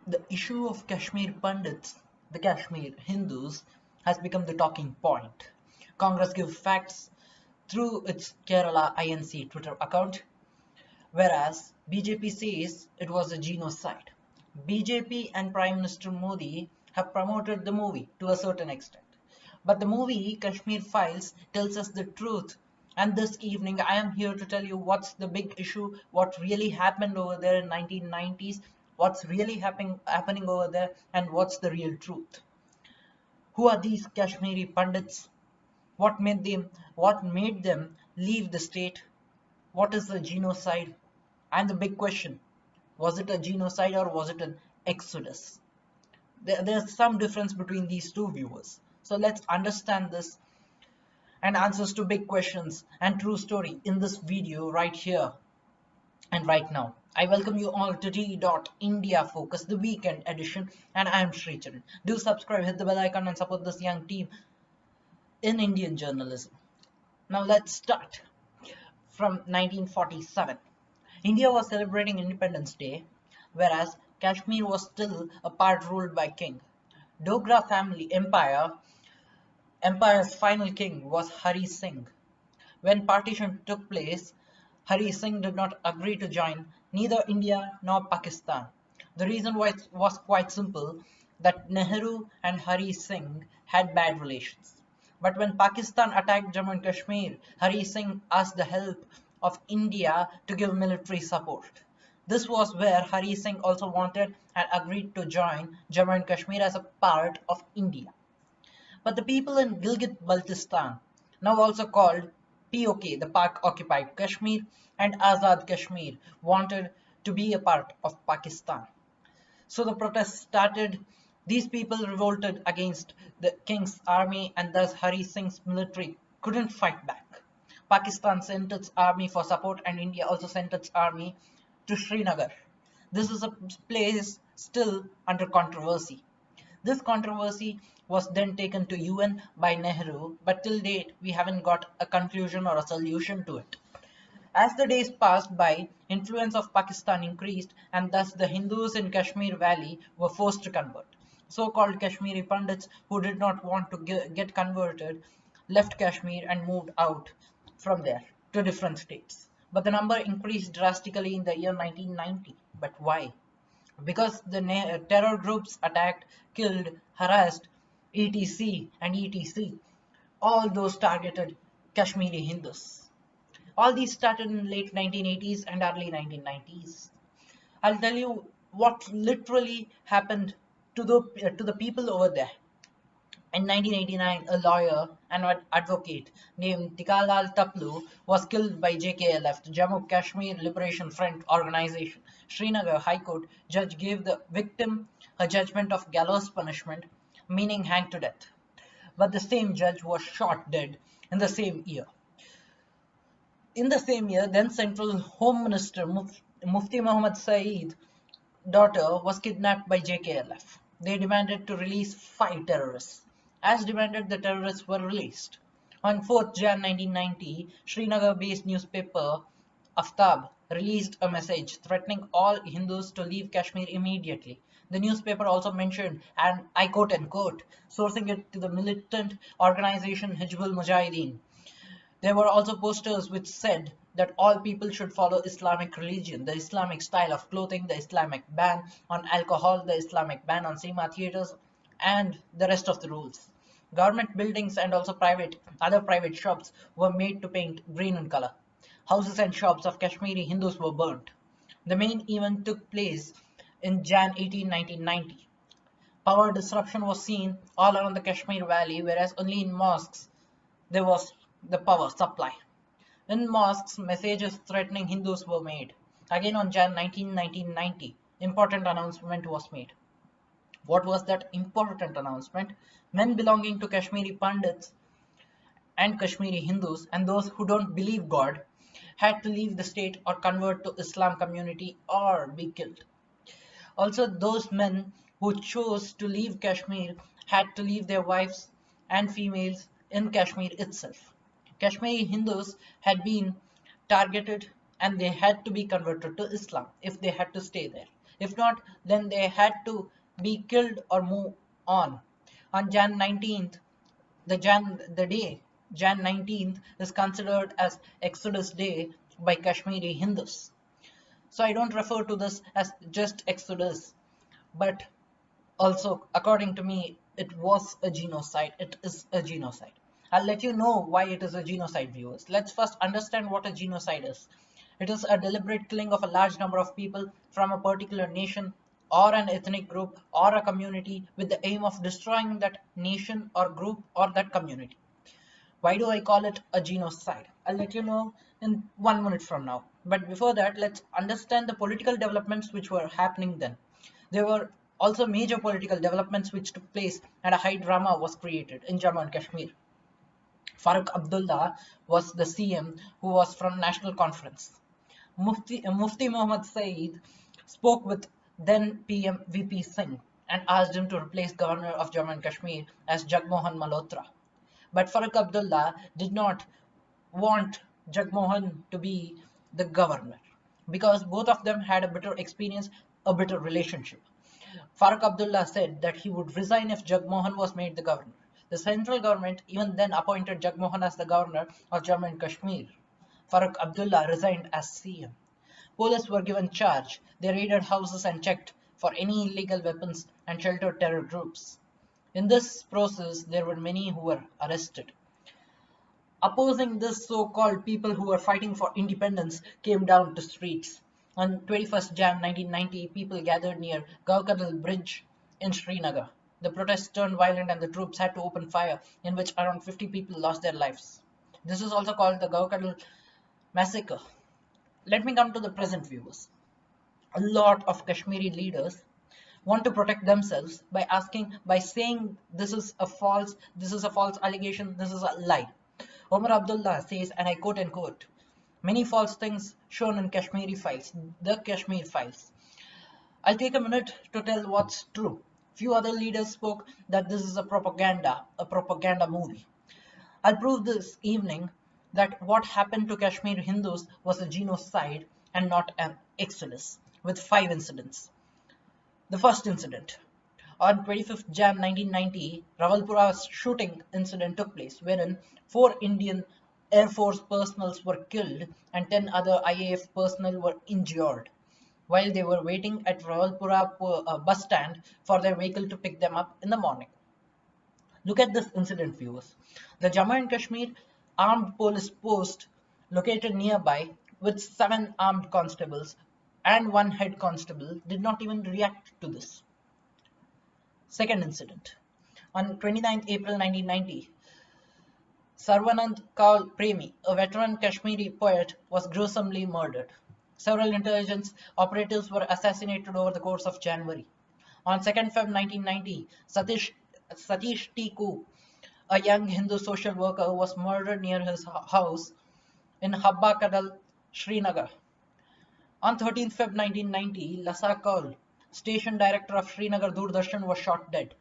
The issue of Kashmir Pandits, the Kashmir Hindus, has become the talking point. Congress gives facts through its Kerala INC Twitter account, whereas BJP says it was a genocide. BJP and Prime Minister Modi have promoted the movie to a certain extent. But the movie Kashmir Files tells us the truth. And this evening I am here to tell you what's the big issue, what really happened over there in 1990s, what's really happening over there, and what's the real truth. Who are these Kashmiri Pandits? What made them leave the state? What is the genocide? And the big question, was it a genocide or was it an exodus? There's some difference between these two viewers. So let's understand this and answers to big questions and true story in this video right here and right now. I welcome you all to D.India Focus, the weekend edition, and I am Sricharan. Do subscribe, hit the bell icon, and support this young team in Indian journalism. Now let's start from 1947. India was celebrating Independence Day, whereas Kashmir was still a part ruled by king. Dogra family empire's final king was Hari Singh. When partition took place, Hari Singh did not agree to join neither India nor Pakistan. The reason was quite simple, that Nehru and Hari Singh had bad relations. But when Pakistan attacked Jammu and Kashmir, Hari Singh asked the help of India to give military support. This was where Hari Singh also wanted and agreed to join Jammu and Kashmir as a part of India. But the people in Gilgit-Baltistan, now also called POK, the Pak occupied Kashmir, and Azad Kashmir, wanted to be a part of Pakistan. So the protests started. These people revolted against the king's army, and thus Hari Singh's military couldn't fight back. Pakistan sent its army for support, and India also sent its army to Srinagar. This is a place still under controversy. This controversy was then taken to UN by Nehru, but till date we haven't got a conclusion or a solution to it. As the days passed by, influence of Pakistan increased, and thus the Hindus in Kashmir Valley were forced to convert. So-called Kashmiri Pandits who did not want to get converted left Kashmir and moved out from there to different states. But the number increased drastically in the year 1990. But why? Because the terror groups attacked, killed, harassed, etc. and etc. All those targeted Kashmiri Hindus. All these started in late 1980s and early 1990s. I'll tell you what literally happened to the people over there. In 1989, a lawyer and an advocate named Tikalal Taplu was killed by JKLF, the Jammu Kashmir Liberation Front organization. Srinagar High Court judge gave the victim a judgment of gallows punishment, meaning hanged to death. But the same judge was shot dead in the same year. In the same year, then Central Home Minister Mufti Muhammad Saeed's daughter was kidnapped by JKLF. They demanded to release 5 terrorists. As demanded, the terrorists were released. On 4th Jan 1990, Srinagar-based newspaper Aftab released a message threatening all Hindus to leave Kashmir immediately. The newspaper also mentioned, and I quote unquote, sourcing it to the militant organization Hizbul Mujahideen. There were also posters which said that all people should follow Islamic religion, the Islamic style of clothing, the Islamic ban on alcohol, the Islamic ban on cinema theaters, and the rest of the rules. Government buildings and also other private shops were made to paint green in color. Houses and shops of Kashmiri Hindus were burnt. The main event took place in Jan 18, 1990. Power disruption was seen all around the Kashmir Valley, whereas only in mosques there was the power supply. In mosques, messages threatening Hindus were made. Again on Jan 19, 1990, important announcement was made. What was that important announcement? Men belonging to Kashmiri Pandits and Kashmiri Hindus and those who don't believe God had to leave the state or convert to Islam community or be killed. Also, those men who chose to leave Kashmir had to leave their wives and females in Kashmir itself. Kashmiri Hindus had been targeted and they had to be converted to Islam if they had to stay there. If not, then they had to be killed or move on. On Jan 19th, the day Jan 19th is considered as Exodus Day by Kashmiri Hindus. So I don't refer to this as just Exodus, but also, according to me, it was a genocide. It is a genocide. I'll let you know why it is a genocide, viewers. Let's first understand what a genocide is. It is a deliberate killing of a large number of people from a particular nation or an ethnic group or a community with the aim of destroying that nation or group or that community. Why do I call it a genocide? I'll let you know in 1 minute from now. But before that, let's understand the political developments which were happening then. There were also major political developments which took place, and a high drama was created in Jammu and Kashmir. Farooq Abdullah was the CM who was from National Conference. Mufti Muhammad Saeed spoke with then PM VP Singh and asked him to replace Governor of Jammu and Kashmir as Jagmohan Malhotra. But Farooq Abdullah did not want Jagmohan to be the governor because both of them had a bitter experience, a bitter relationship. Farooq Abdullah said that he would resign if Jagmohan was made the governor. The central government even then appointed Jagmohan as the governor of Jammu and Kashmir. Farooq Abdullah resigned as CM. Police were given charge. They raided houses and checked for any illegal weapons and sheltered terror groups. In this process, there were many who were arrested. Opposing this so-called people who were fighting for independence came down to streets. On 21st Jan 1990, people gathered near Gaukadal Bridge in Srinagar. The protests turned violent and the troops had to open fire, in which around 50 people lost their lives. This is also called the Gaukadal Massacre. Let me come to the present, viewers. A lot of Kashmiri leaders want to protect themselves by saying this is a false allegation, this is a lie. Omar Abdullah says, and I quote unquote, many false things shown in Kashmiri files, the Kashmir files. I'll take a minute to tell what's true. Few other leaders spoke that this is a propaganda movie. I'll prove this evening that what happened to Kashmiri Hindus was a genocide and not an exodus, with 5 incidents. The first incident. On 25th Jan 1990, Rawalpura shooting incident took place, wherein 4 Indian Air Force personnel were killed and 10 other IAF personnel were injured while they were waiting at Rawalpura bus stand for their vehicle to pick them up in the morning. Look at this incident, viewers. The Jammu and Kashmir armed police post located nearby with 7 armed constables and 1 head constable did not even react to this. Second incident. On 29th April 1990, Sarvanand Kaul Premi, a veteran Kashmiri poet, was gruesomely murdered. Several intelligence operatives were assassinated over the course of January. On 2nd Feb 1990, Satish Tiku, a young Hindu social worker, was murdered near his house in Habba Kadal, Srinagar. On 13th Feb 1990, Lasa Kaul, station director of Srinagar Doordarshan, was shot dead.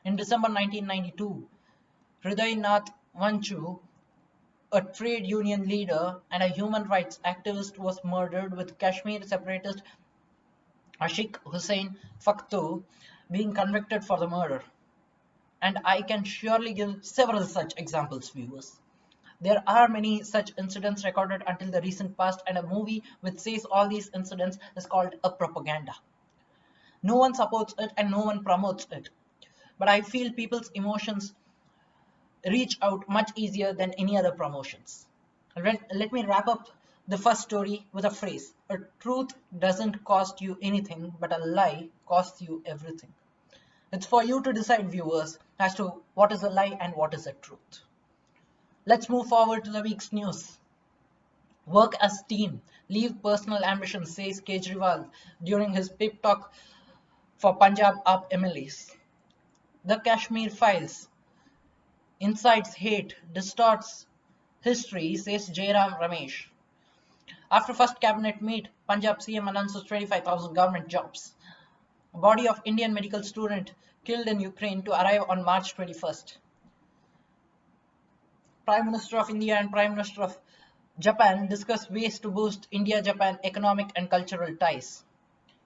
In December 1992, Hriday Nath Vanchu, a trade union leader and a human rights activist, was murdered, with Kashmir separatist Ashik Hussain Fakhtu being convicted for the murder. And I can surely give several such examples, viewers. There are many such incidents recorded until the recent past, and a movie which says all these incidents is called a propaganda. No one supports it and no one promotes it. But I feel people's emotions reach out much easier than any other promotions. Let me wrap up the first story with a phrase. A truth doesn't cost you anything, but a lie costs you everything. It's for you to decide, viewers, as to what is a lie and what is a truth. Let's move forward to the week's news. Work as team, leave personal ambitions, says Kejriwal during his pep talk for Punjab AAP MLAs. The Kashmir Files. Incites hate, distorts history, says Jairam Ramesh. After first cabinet meet, Punjab CM announces 25,000 government jobs. A body of Indian medical student killed in Ukraine to arrive on March 21st. Prime Minister of India and Prime Minister of Japan discuss ways to boost India-Japan economic and cultural ties.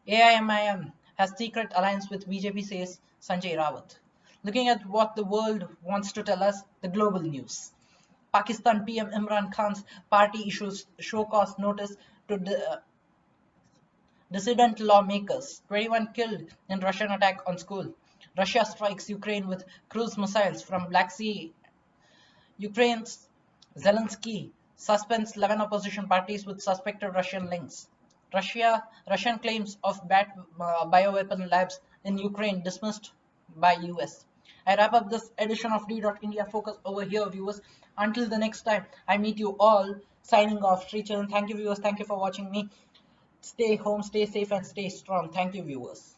AIMIM has secret alliance with BJP, says Sanjay Rawat. Looking at what the world wants to tell us, the global news. Pakistan PM Imran Khan's party issues show cause notice to dissident lawmakers. 21 killed in Russian attack on school. Russia strikes Ukraine with cruise missiles from Black Sea. Ukraine's Zelensky suspends 11 opposition parties with suspected Russian links. Russian claims of bioweapon labs in Ukraine dismissed by US. I wrap up this edition of D.India Focus over here, viewers. Until the next time, I meet you all. Signing off, Sri Charan. Thank you, viewers. Thank you for watching me. Stay home, stay safe, and stay strong. Thank you, viewers.